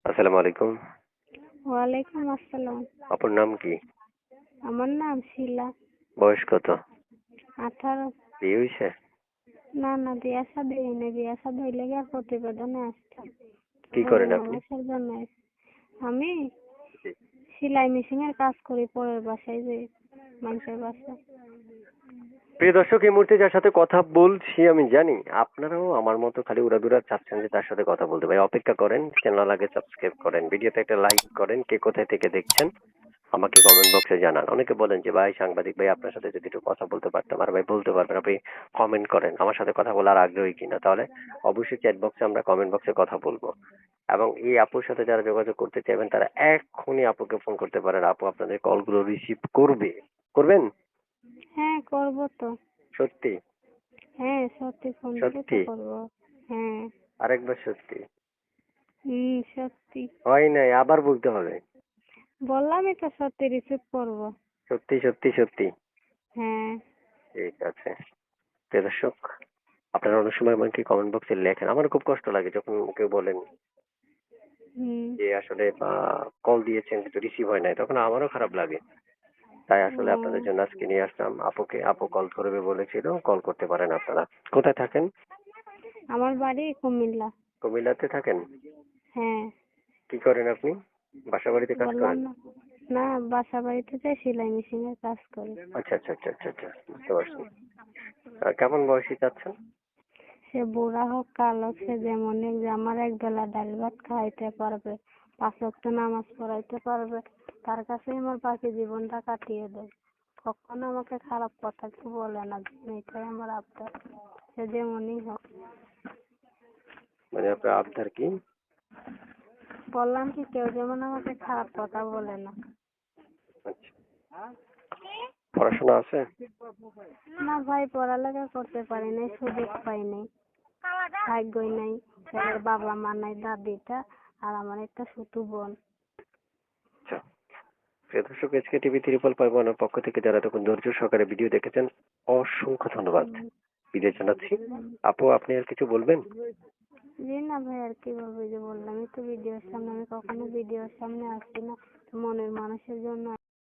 আসসালামু আলাইকুম। ওয়ালাইকুম আসসালাম। আপনার নাম কি? আমার নাম শিলা। বয়স কত? 18। বিয়ে হয়েছে? না, বিয়া শাদী হয়নি। বিয়া শাদী হইলে গিয়ে প্রতিবেদনে আসতাম। কি করেন গরিব আপনি? মানুষের জন্য আমি জি। সেলাই মেশিনের কাজ করি পরের বাসায়, যে মানুষের বাসায়। প্রিয় দর্শক, এই মুহূর্তে যার সাথে কথা বলছি আমি জানি আপনারাও আমার মতো খালি উড়াদুরা চাচ্ছেন যে তার সাথে কথা বলতে। ভাই অপেক্ষা করেন, চ্যানেল আগে সাবস্ক্রাইব করেন, ভিডিওতে একটা লাইক করেন, কে কোথায় থেকে দেখছেন আমাকে কমেন্ট বক্সে জানান। অনেকে বলেন যে ভাই সাংবাদিক ভাই আপনার সাথে যদি একটু কথা বলতে পারতাম। আর ভাই বলতে পারবেন, আপনি কমেন্ট করেন আমার সাথে কথা বলার আগ্রহী কিনা, তাহলে অবশ্যই চ্যাট বক্সে আমরা কমেন্ট বক্সে কথা বলবো। এবং এই আপুর সাথে যারা যোগাযোগ করতে চাইবেন তারা এক্ষুনি আপুকে ফোন করতে পারেন। আপু আপনাদের কলগুলো রিসিভ করবে। করবেন? হ্যাঁ, করবো তো। সত্যি? হ্যাঁ, সত্যি ফোন দিলে তো সত্যি? করবো। হ্যাঁ। আরেকবার সত্যি? সত্যি। হয় নাই, আবার বলতে হবে। বললামই তো, সত্যি রিসিভ করবো। সত্যি সত্যি সত্যি? হ্যাঁ। ঠিক আছে। প্রিয় দর্শক, আপনারা অনেক সময় আমাকে কমেন্ট বক্সে লেখেন, আমার খুব কষ্ট লাগে যখন কেউ বলেন হুম। যে আসলে কল দিয়েছেন কিন্তু রিসিভ হয় নাই, তখন আমারও খারাপ লাগে। তাই আসলে আপনাদের জন্য আজকে নিয়ে আসলাম আপুকে। আপু কল ধরবে বলেছিল, কল করতে পারেন আপনারা। কোথায় থাকেন? আমার বাড়ি কুমিল্লা। কুমিল্লাতে থাকেন? হ্যাঁ। কি করেন আপনি? বাসা বাড়িতে কাজ বললাম করেন? না। না, বাসা বাড়িতে যাই সেলাই মেশিনের কাজ করি। আচ্ছা আচ্ছা আচ্ছা আচ্ছা আচ্ছা, বুঝতে পারছি। কেমন বয়সী চাচ্ছেন? সে বুড়া হোক কাল হোক, সে যেমন যে আমার এক বেলা ডাল ভাত খাওয়াইতে পারবে, 5 ওয়াক্ত নামাজ পড়াইতে পারবে, তার কাছে আমার বাকি জীবনটা কাটিয়ে দেয়। কখনো আমাকে খারাপ কথা কেউ বলে না। এটাই আমার আবদার, সে যেমনই হোক। মানে আপনার আবদার কি? বললাম কি, কেউ যেমন আমাকে খারাপ কথা বলে না। আচ্ছা, পড়াশোনা আছে? না ভাই, পড়ালেখা করতে পারি নাই, সুযোগ পাই নাই, ভাগ্যই নাই। ছেলের বাবা মা নাই, দাদিটা আর আমার একটা ছোট বোন। আচ্ছা, প্রিয় দর্শক, এসকে টিভি 355 এর পক্ষ থেকে যারা তখন ধৈর্য সহকারে ভিডিও দেখেছেন অসংখ্য ধন্যবাদ। বিদায় জানাচ্ছি। আপু, আপনি আর কিছু বলবেন? জি না ভাই, আর কি বলবো, যে বললামই তো ভিডিওর সামনে, আমি কখনো ভিডিওর সামনে আসি না, মনের মানুষের জন্য